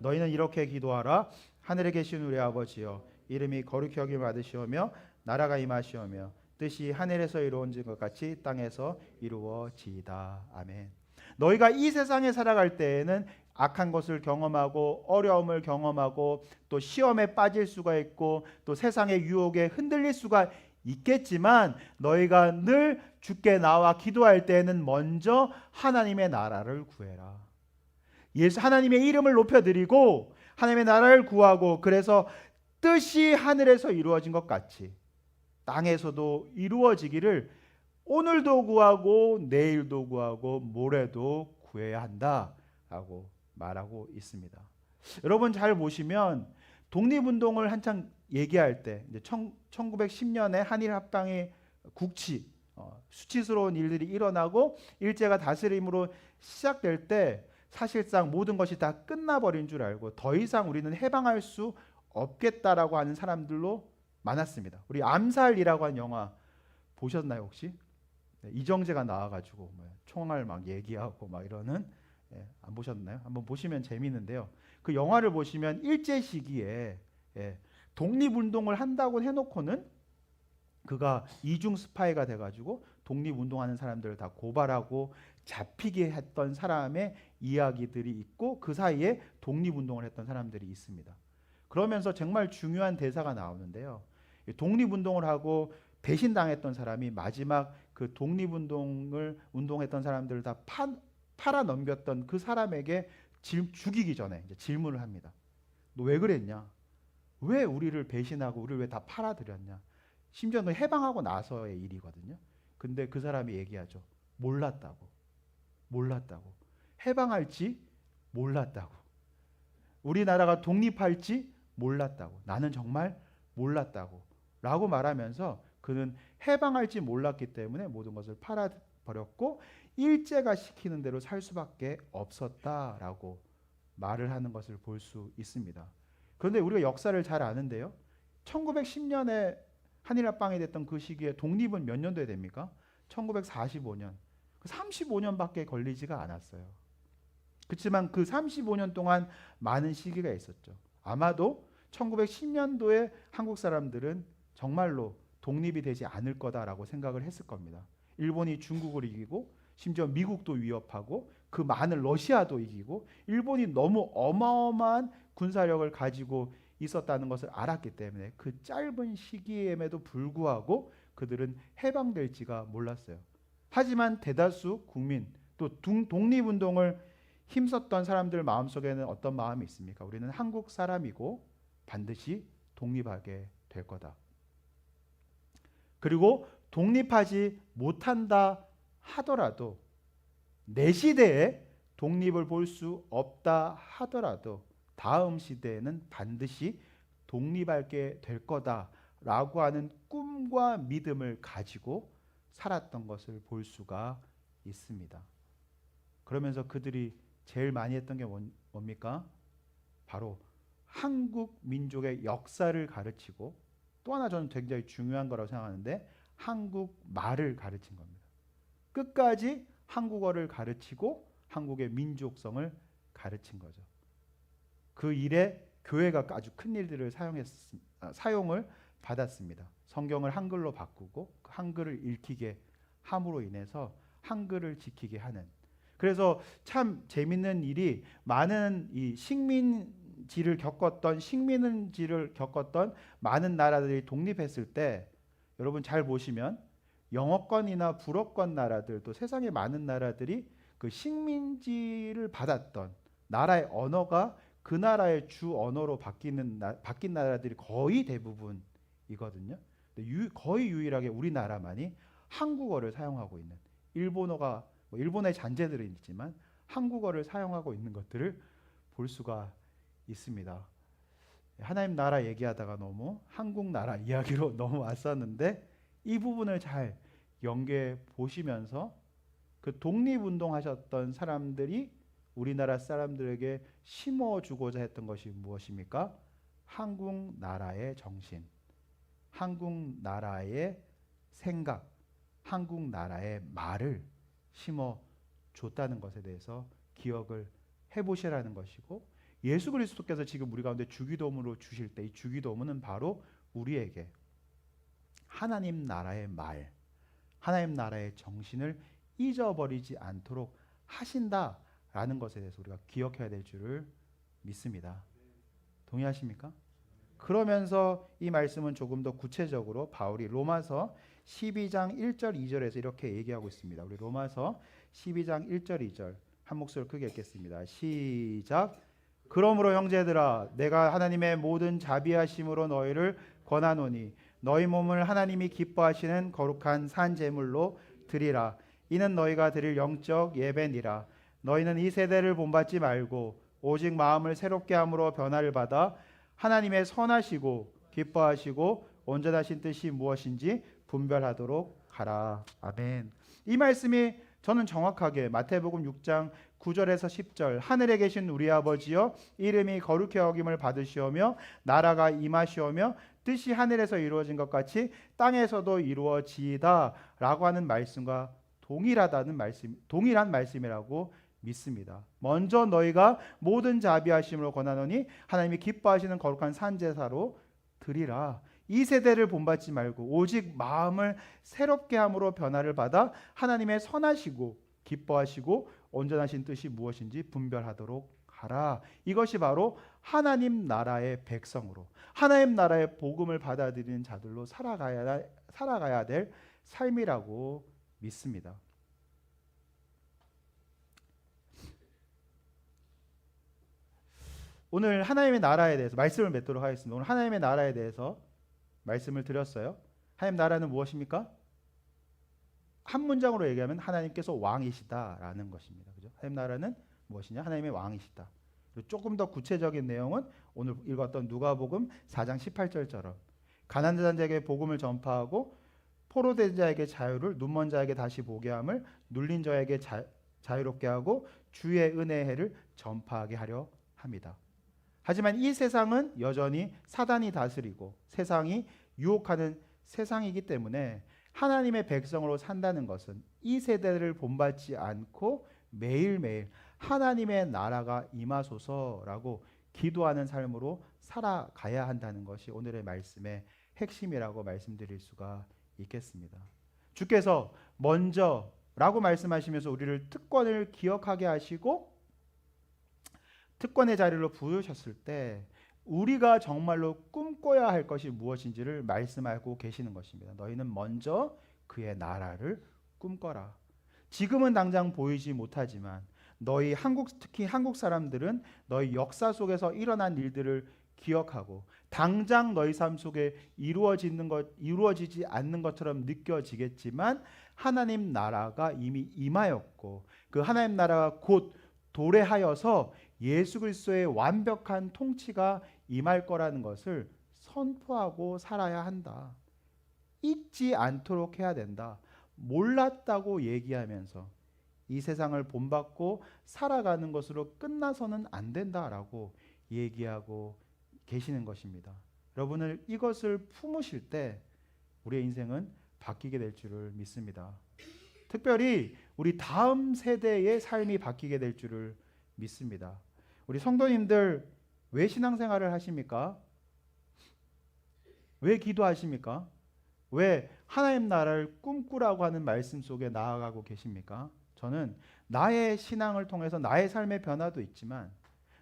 너희는 이렇게 기도하라. 하늘에 계신 우리 아버지여, 이름이 거룩히 여김을 받으시오며 나라가 임하시오며 뜻이 하늘에서 이루어진 것 같이 땅에서 이루어지이다. 아멘. 너희가 이 세상에 살아갈 때에는 악한 것을 경험하고 어려움을 경험하고 또 시험에 빠질 수가 있고 또 세상의 유혹에 흔들릴 수가 있겠지만, 너희가 늘 주께 나와 기도할 때에는 먼저 하나님의 나라를 구해라. 하나님의 이름을 높여드리고 하나님의 나라를 구하고, 그래서 뜻이 하늘에서 이루어진 것 같이 땅에서도 이루어지기를 오늘도 구하고 내일도 구하고 모레도 구해야 한다라고 말하고 있습니다. 여러분 잘 보시면 독립운동을 한창 얘기할 때 이제 1910년에 한일 합방의 수치스러운 일들이 일어나고 일제가 다스림으로 시작될 때 사실상 모든 것이 다 끝나버린 줄 알고 더 이상 우리는 해방할 수 없겠다라고 하는 사람들로 많았습니다. 우리 암살이라고 하는 영화 보셨나요 혹시? 네, 이정재가 나와가지고 총알 막 얘기하고 막 이러는, 안 보셨나요? 한번 보시면 재미있는데요. 그 영화를 보시면 일제 시기에 독립운동을 한다고 해놓고는 그가 이중 스파이가 돼가지고 독립운동하는 사람들을 다 고발하고 잡히게 했던 사람의 이야기들이 있고 그 사이에 독립운동을 했던 사람들이 있습니다. 그러면서 정말 중요한 대사가 나오는데요. 독립운동을 하고 배신당했던 사람이 마지막 그 운동했던 사람들을 다 팔아 넘겼던 그 사람에게 죽이기 전에 이제 질문을 합니다. 너 왜 그랬냐? 왜 우리를 배신하고 우리를 왜 다 팔아들였냐? 심지어 너 해방하고 나서의 일이거든요. 근데 그 사람이 얘기하죠. 몰랐다고. 해방할지 몰랐다고. 우리나라가 독립할지 몰랐다고. 나는 정말 몰랐다고. 라고 말하면서 그는 해방할지 몰랐기 때문에 모든 것을 팔아버렸고 일제가 시키는 대로 살 수밖에 없었다라고 말을 하는 것을 볼 수 있습니다. 그런데 우리가 역사를 잘 아는데요. 1910년에 한일합방이 됐던 그 시기에 독립은 몇 년도에 됩니까? 1945년. 35년밖에 걸리지가 않았어요. 그렇지만 그 35년 동안 많은 시기가 있었죠. 아마도 1910년도에 한국 사람들은 정말로 독립이 되지 않을 거다라고 생각을 했을 겁니다. 일본이 중국을 이기고 심지어 미국도 위협하고 그 많은 러시아도 이기고 일본이 너무 어마어마한 군사력을 가지고 있었다는 것을 알았기 때문에 그 짧은 시기임에도 불구하고 그들은 해방될지가 몰랐어요. 하지만 대다수 국민 또 독립운동을 힘썼던 사람들 마음속에는 어떤 마음이 있습니까? 우리는 한국 사람이고 반드시 독립하게 될 거다. 그리고 독립하지 못한다 하더라도, 내 시대에 독립을 볼 수 없다 하더라도 다음 시대에는 반드시 독립하게 될 거다라고 하는 꿈과 믿음을 가지고 살았던 것을 볼 수가 있습니다. 그러면서 그들이 제일 많이 했던 게 뭡니까? 바로 한국 민족의 역사를 가르치고, 또 하나 저는 굉장히 중요한 거라고 생각하는데, 한국 말을 가르친 겁니다. 끝까지 한국어를 가르치고 한국의 민족성을 가르친 거죠. 그 일에 교회가 아주 큰 일들을 사용을 받았습니다. 성경을 한글로 바꾸고 그 한글을 읽히게 함으로 인해서 한글을 지키게 하는. 그래서 참 재밌는 일이, 많은 이 식민지를 겪었던 많은 나라들이 독립했을 때, 여러분 잘 보시면 영어권이나 불어권 나라들, 또 세상의 많은 나라들이 그 식민지를 받았던 나라의 언어가 그 나라의 주 언어로 바뀐 나라들이 거의 대부분이거든요. 거의 유일하게 우리나라만이 한국어를 사용하고 있는, 일본어가 일본의 잔재들은 있지만 한국어를 사용하고 있는 것들을 볼 수가 있습니다. 하나님 나라 얘기하다가 너무 한국 나라 이야기로 넘어왔었는데, 이 부분을 잘 연계해 보시면서 그 독립운동 하셨던 사람들이 우리나라 사람들에게 심어주고자 했던 것이 무엇입니까? 한국 나라의 정신, 한국 나라의 생각, 한국 나라의 말을 심어줬다는 것에 대해서 기억을 해보시라는 것이고, 예수 그리스도께서 지금 우리 가운데 주기도문으로 주실 때, 이 주기도문은 바로 우리에게 하나님 나라의 말, 하나님 나라의 정신을 잊어버리지 않도록 하신다라는 것에 대해서 우리가 기억해야 될 줄을 믿습니다. 동의하십니까? 그러면서 이 말씀은 조금 더 구체적으로 바울이 로마서 12장 1절 2절에서 이렇게 얘기하고 있습니다. 우리 로마서 12장 1절 2절 한 목소리로 크게 읽겠습니다. 시작. 그러므로 형제들아, 내가 하나님의 모든 자비하심으로 너희를 권하노니 너희 몸을 하나님이 기뻐하시는 거룩한 산 제물로 드리라. 이는 너희가 드릴 영적 예배니라. 너희는 이 세대를 본받지 말고 오직 마음을 새롭게 함으로 변화를 받아 하나님의 선하시고 기뻐하시고 온전하신 뜻이 무엇인지 분별하도록 하라. 아멘. 이 말씀이 저는 정확하게 마태복음 6장 9절에서 10절, 하늘에 계신 우리 아버지여 이름이 거룩히 여김을 받으시오며 나라가 임하시오며 뜻이 하늘에서 이루어진 것 같이 땅에서도 이루어지이다 라고 하는 말씀과 동일한 말씀이라고 믿습니다. 먼저 너희가 모든 자비하심으로 권하노니 하나님이 기뻐하시는 거룩한 산제사로 드리라. 이 세대를 본받지 말고 오직 마음을 새롭게 함으로 변화를 받아 하나님의 선하시고 기뻐하시고 온전하신 뜻이 무엇인지 분별하도록 하라. 이것이 바로 하나님 나라의 백성으로, 하나님 나라의 복음을 받아들이는 자들로 살아가야 될 삶이라고 믿습니다. 오늘 하나님의 나라에 대해서 말씀을 맺도록 하겠습니다. 오늘 하나님의 나라에 대해서 말씀을 드렸어요. 하나님 나라는 무엇입니까? 한 문장으로 얘기하면 하나님께서 왕이시다라는 것입니다. 그죠? 하나님 나라는 무엇이냐? 하나님의 왕이시다. 그리고 조금 더 구체적인 내용은 오늘 읽었던 누가복음 4장 18절처럼 가난한 자에게 복음을 전파하고 포로된 자에게 자유를, 눈먼 자에게 다시 보게 함을, 눌린 자에게 자유롭게 하고 주의 은혜의 해를 전파하게 하려 합니다. 하지만 이 세상은 여전히 사단이 다스리고 세상이 유혹하는 세상이기 때문에 하나님의 백성으로 산다는 것은 이 세대를 본받지 않고 매일매일 하나님의 나라가 임하소서라고 기도하는 삶으로 살아가야 한다는 것이 오늘의 말씀의 핵심이라고 말씀드릴 수가 있겠습니다. 주께서 먼저라고 말씀하시면서 우리를 특권을 기억하게 하시고 특권의 자리로 부르셨을 때 우리가 정말로 꿈꿔야 할 것이 무엇인지를 말씀하고 계시는 것입니다. 너희는 먼저 그의 나라를 꿈꿔라. 지금은 당장 보이지 못하지만 특히 한국 사람들은 너희 역사 속에서 일어난 일들을 기억하고 당장 너희 삶 속에 이루어지지 않는 것처럼 느껴지겠지만 하나님 나라가 이미 임하였고 그 하나님 나라가 곧 도래하여서 예수 그리스도의 완벽한 통치가 임할 거라는 것을 선포하고 살아야 한다. 잊지 않도록 해야 된다. 몰랐다고 얘기하면서 이 세상을 본받고 살아가는 것으로 끝나서는 안 된다라고 얘기하고 계시는 것입니다. 여러분을 이것을 품으실 때 우리의 인생은 바뀌게 될 줄을 믿습니다. 특별히 우리 다음 세대의 삶이 바뀌게 될 줄을 믿습니다. 우리 성도님들 왜 신앙생활을 하십니까? 왜 기도하십니까? 왜 하나님 나라를 꿈꾸라고 하는 말씀 속에 나아가고 계십니까? 저는 나의 신앙을 통해서 나의 삶의 변화도 있지만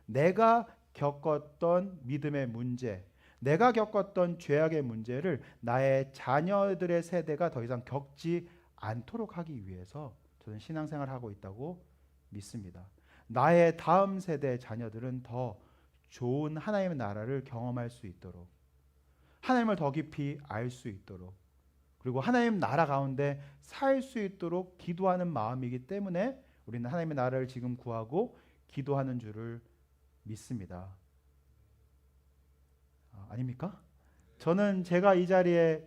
내가 겪었던 믿음의 문제, 내가 겪었던 죄악의 문제를 나의 자녀들의 세대가 더 이상 겪지 않도록 하기 위해서 저는 신앙생활을 하고 있다고 믿습니다. 나의 다음 세대 자녀들은 더 좋은 하나님의 나라를 경험할 수 있도록, 하나님을 더 깊이 알 수 있도록, 그리고 하나님 나라 가운데 살 수 있도록 기도하는 마음이기 때문에 우리는 하나님의 나라를 지금 구하고 기도하는 줄을 믿습니다. 아닙니까? 저는 제가 이 자리에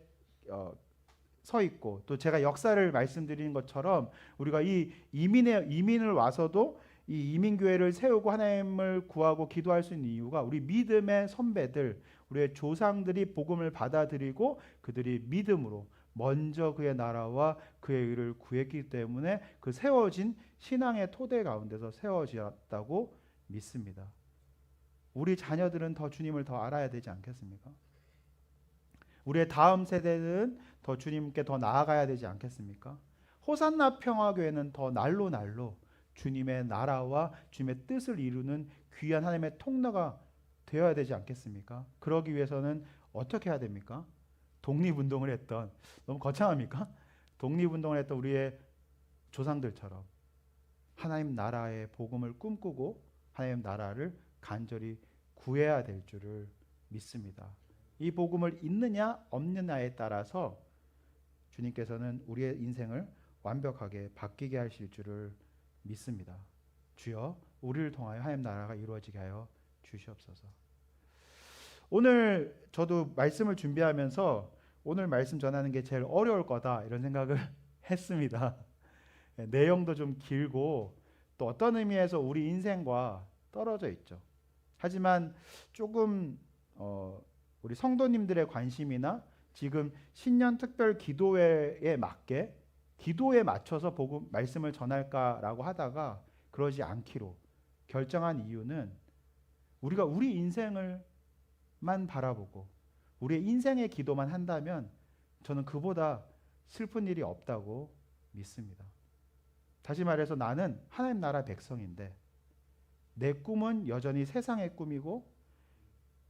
서 있고 또 제가 역사를 말씀드리는 것처럼 우리가 이 이민을 와서도 이 이민교회를 세우고 하나님을 구하고 기도할 수 있는 이유가 우리 믿음의 선배들, 우리의 조상들이 복음을 받아들이고 그들이 믿음으로 먼저 그의 나라와 그의 의를 구했기 때문에 그 세워진 신앙의 토대 가운데서 세워졌다고 믿습니다. 우리 자녀들은 더 주님을 더 알아야 되지 않겠습니까? 우리의 다음 세대는 더 주님께 더 나아가야 되지 않겠습니까? 호산나 평화교회는 더 날로 주님의 나라와 주님의 뜻을 이루는 귀한 하나님의 통로가 되어야 되지 않겠습니까? 그러기 위해서는 어떻게 해야 됩니까? 독립운동을 했던, 너무 거창합니까? 독립운동을 했던 우리의 조상들처럼 하나님 나라의 복음을 꿈꾸고 하나님 나라를 간절히 구해야 될 줄을 믿습니다. 이 복음을 있느냐 없느냐에 따라서 주님께서는 우리의 인생을 완벽하게 바뀌게 하실 줄을 믿습니다. 주여 우리를 통하여 하나님 나라가 이루어지게 하여 주시옵소서. 오늘 저도 말씀을 준비하면서 오늘 말씀 전하는 게 제일 어려울 거다 이런 생각을 했습니다. 내용도 좀 길고 또 어떤 의미에서 우리 인생과 떨어져 있죠. 하지만 조금 우리 성도님들의 관심이나 지금 신년 특별 기도회에 맞게 기도에 맞춰서 말씀을 전할까라고 하다가 그러지 않기로 결정한 이유는 우리가 우리 인생을만 바라보고 우리의 인생의 기도만 한다면 저는 그보다 슬픈 일이 없다고 믿습니다. 다시 말해서 나는 하나님 나라 백성인데 내 꿈은 여전히 세상의 꿈이고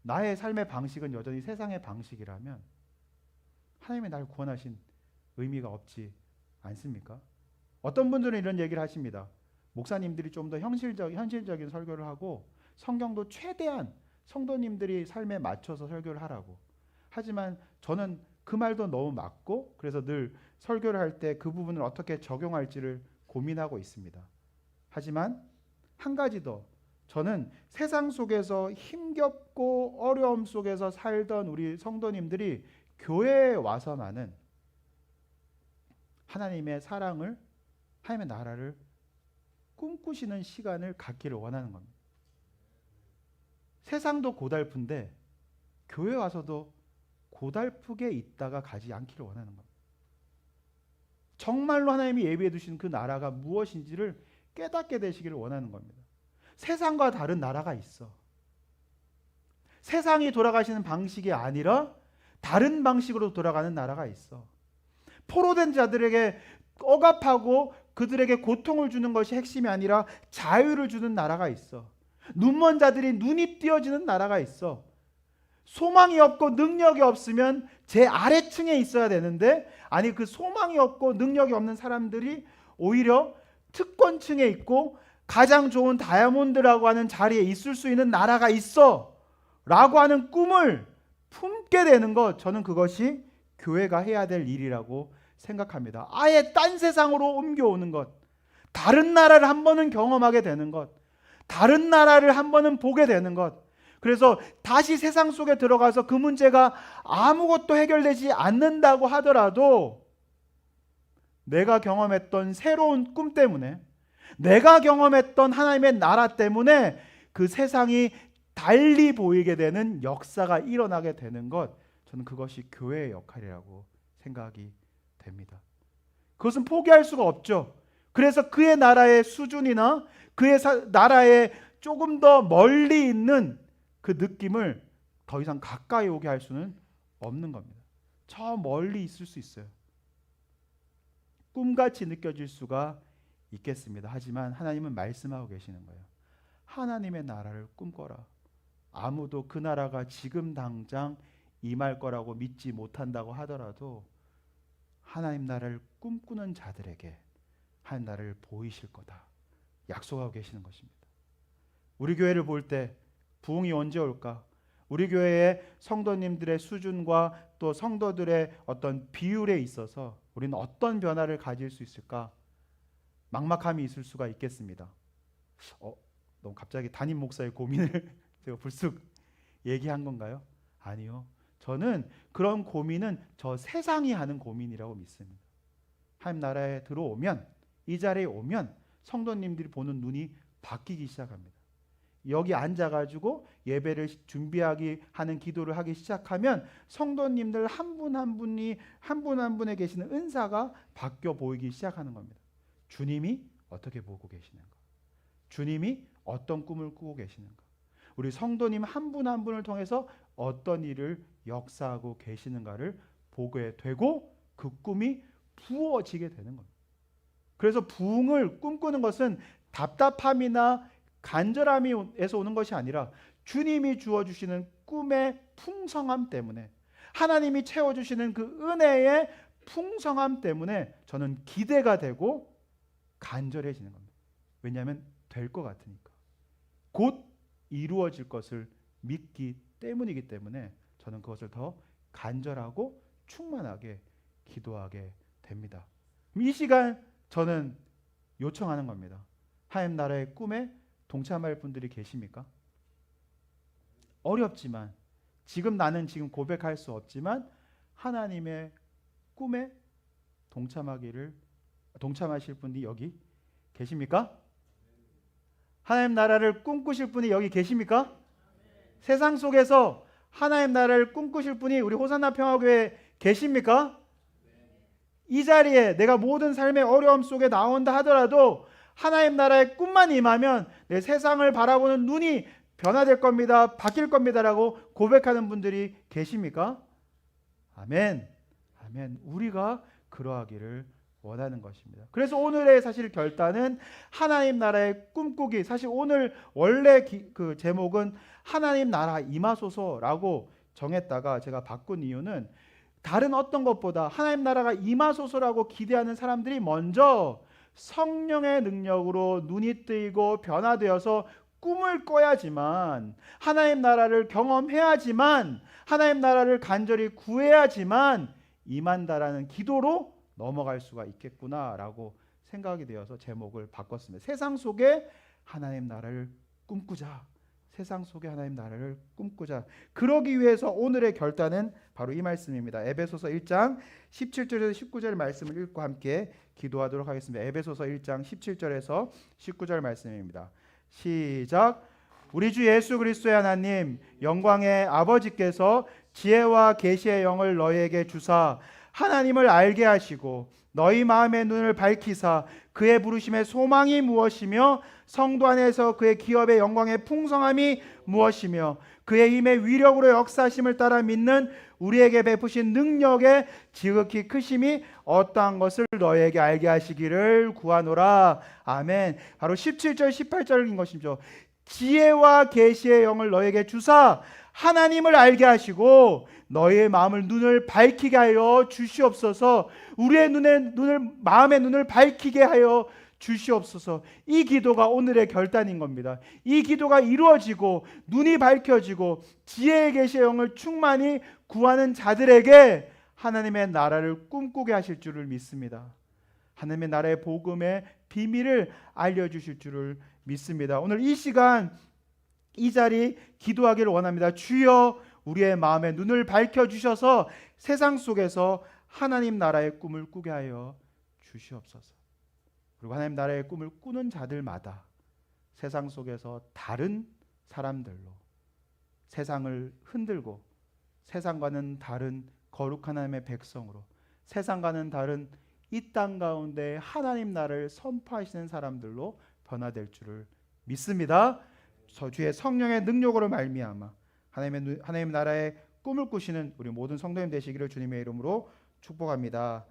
나의 삶의 방식은 여전히 세상의 방식이라면 하나님이 나를 구원하신 의미가 없지 않습니까? 어떤 분들은 이런 얘기를 하십니다. 목사님들이 좀 더 현실적인 설교를 하고 성경도 최대한 성도님들이 삶에 맞춰서 설교를 하라고. 하지만 저는 그 말도 너무 맞고 그래서 늘 설교를 할 때 그 부분을 어떻게 적용할지를 고민하고 있습니다. 하지만 한 가지 더, 저는 세상 속에서 힘겹고 어려움 속에서 살던 우리 성도님들이 교회에 와서만은 하나님의 사랑을, 하나님의 나라를 꿈꾸시는 시간을 갖기를 원하는 겁니다. 세상도 고달픈데 교회 와서도 고달프게 있다가 가지 않기를 원하는 겁니다. 정말로 하나님이 예비해 두신 그 나라가 무엇인지를 깨닫게 되시기를 원하는 겁니다. 세상과 다른 나라가 있어. 세상이 돌아가시는 방식이 아니라 다른 방식으로 돌아가는 나라가 있어. 포로된 자들에게 억압하고 그들에게 고통을 주는 것이 핵심이 아니라 자유를 주는 나라가 있어. 눈먼 자들이 눈이 띄어지는 나라가 있어. 소망이 없고 능력이 없으면 제 아래층에 있어야 되는데 아니 그 소망이 없고 능력이 없는 사람들이 오히려 특권층에 있고 가장 좋은 다이아몬드라고 하는 자리에 있을 수 있는 나라가 있어. 라고 하는 꿈을 품게 되는 것, 저는 그것이 교회가 해야 될 일이라고 생각합니다. 아예 딴 세상으로 옮겨오는 것, 다른 나라를 한 번은 경험하게 되는 것, 다른 나라를 한 번은 보게 되는 것. 그래서 다시 세상 속에 들어가서 그 문제가 아무것도 해결되지 않는다고 하더라도 내가 경험했던 새로운 꿈 때문에, 내가 경험했던 하나님의 나라 때문에 그 세상이 달리 보이게 되는 역사가 일어나게 되는 것, 저는 그것이 교회의 역할이라고 생각이 됩니다. 그것은 포기할 수가 없죠. 그래서 그의 나라의 수준이나 그의 나라에 조금 더 멀리 있는 그 느낌을 더 이상 가까이 오게 할 수는 없는 겁니다. 저 멀리 있을 수 있어요. 꿈같이 느껴질 수가 있겠습니다. 하지만 하나님은 말씀하고 계시는 거예요. 하나님의 나라를 꿈꿔라. 아무도 그 나라가 지금 당장 임할 거라고 믿지 못한다고 하더라도 하나님 나라를 꿈꾸는 자들에게 하나님 나라를 보이실 거다 약속하고 계시는 것입니다. 우리 교회를 볼 때 부흥이 언제 올까? 우리 교회의 성도님들의 수준과 또 성도들의 어떤 비율에 있어서 우리는 어떤 변화를 가질 수 있을까? 막막함이 있을 수가 있겠습니다. 너무 갑자기 담임 목사의 고민을 제가 불쑥 얘기한 건가요? 아니요. 저는 그런 고민은 저 세상이 하는 고민이라고 믿습니다. 하나님 나라에 들어오면, 이 자리에 오면 성도님들이 보는 눈이 바뀌기 시작합니다. 여기 앉아가지고 예배를 준비하기 하는 기도를 하기 시작하면 성도님들 한 분 한 분이 한 분 한 분에 계시는 은사가 바뀌어 보이기 시작하는 겁니다. 주님이 어떻게 보고 계시는가? 주님이 어떤 꿈을 꾸고 계시는가? 우리 성도님 한 분 한 분을 통해서 어떤 일을 역사하고 계시는가를 보게 되고 그 꿈이 부어지게 되는 겁니다. 그래서 부흥을 꿈꾸는 것은 답답함이나 간절함에서 오는 것이 아니라 주님이 주어주시는 꿈의 풍성함 때문에, 하나님이 채워주시는 그 은혜의 풍성함 때문에 저는 기대가 되고 간절해지는 겁니다. 왜냐하면 될 것 같으니까, 곧 이루어질 것을 믿기 때문이기 때문에 저는 그것을 더 간절하고 충만하게 기도하게 됩니다. 이 시간 저는 요청하는 겁니다. 하나님 나라의 꿈에 동참할 분들이 계십니까? 어렵지만, 나는 지금 고백할 수 없지만 하나님의 꿈에 동참하실 분이 여기 계십니까? 하나님 나라를 꿈꾸실 분이 여기 계십니까? 세상 속에서 하나님 나라를 꿈꾸실 분이 우리 호산나 평화교회에 계십니까? 이 자리에 내가 모든 삶의 어려움 속에 나온다 하더라도 하나님 나라의 꿈만 임하면 내 세상을 바라보는 눈이 변화될 겁니다. 바뀔 겁니다라고 고백하는 분들이 계십니까? 아멘. 아멘. 우리가 그러하기를 원하는 것입니다. 그래서 오늘의 사실 결단은 하나님 나라의 꿈꾸기. 사실 오늘 원래 그 제목은 하나님 나라 임하소서라고 정했다가 제가 바꾼 이유는 다른 어떤 것보다 하나님 나라가 임하소서라고 기대하는 사람들이 먼저 성령의 능력으로 눈이 뜨이고 변화되어서 꿈을 꿔야지만, 하나님 나라를 경험해야지만, 하나님 나라를 간절히 구해야지만 임한다라는 기도로 넘어갈 수가 있겠구나라고 생각이 되어서 제목을 바꿨습니다. 세상 속에 하나님 나라를 꿈꾸자. 세상 속에 하나님 나라를 꿈꾸자. 그러기 위해서 오늘의 결단은 바로 이 말씀입니다. 에베소서 1장 17절에서 19절 말씀을 읽고 함께 기도하도록 하겠습니다. 에베소서 1장 17절에서 19절 말씀입니다. 시작. 우리 주 예수 그리스도의 하나님 영광의 아버지께서 지혜와 계시의 영을 너희에게 주사 하나님을 알게 하시고 너희 마음의 눈을 밝히사 그의 부르심의 소망이 무엇이며 성도 안에서 그의 기업의 영광의 풍성함이 무엇이며 그의 힘의 위력으로 역사하심을 따라 믿는 우리에게 베푸신 능력의 지극히 크심이 어떠한 것을 너희에게 알게 하시기를 구하노라. 아멘. 바로 17절 18절인 것이죠. 지혜와 계시의 영을 너희에게 주사 하나님을 알게 하시고 너희의 마음을 눈을 밝히게 하여 주시옵소서. 우리의 마음의 눈을 밝히게 하여 주시옵소서. 이 기도가 오늘의 결단인 겁니다. 이 기도가 이루어지고 눈이 밝혀지고 지혜의 계시의 영을 충만히 구하는 자들에게 하나님의 나라를 꿈꾸게 하실 줄을 믿습니다. 하나님의 나라의 복음의 비밀을 알려주실 줄을 믿습니다. 오늘 이 시간 이 자리 기도하기를 원합니다. 주여, 우리의 마음에 눈을 밝혀주셔서 세상 속에서 하나님 나라의 꿈을 꾸게 하여 주시옵소서. 그리고 하나님 나라의 꿈을 꾸는 자들마다 세상 속에서 다른 사람들로 세상을 흔들고 세상과는 다른 거룩한 하나님의 백성으로 세상과는 다른 이 땅 가운데 하나님 나라를 선포하시는 사람들로 변화될 줄을 믿습니다. 주의 성령의 능력으로 말미암아 하나님 나라의 꿈을 꾸시는 우리 모든 성도님 되시기를 주님의 이름으로 축복합니다.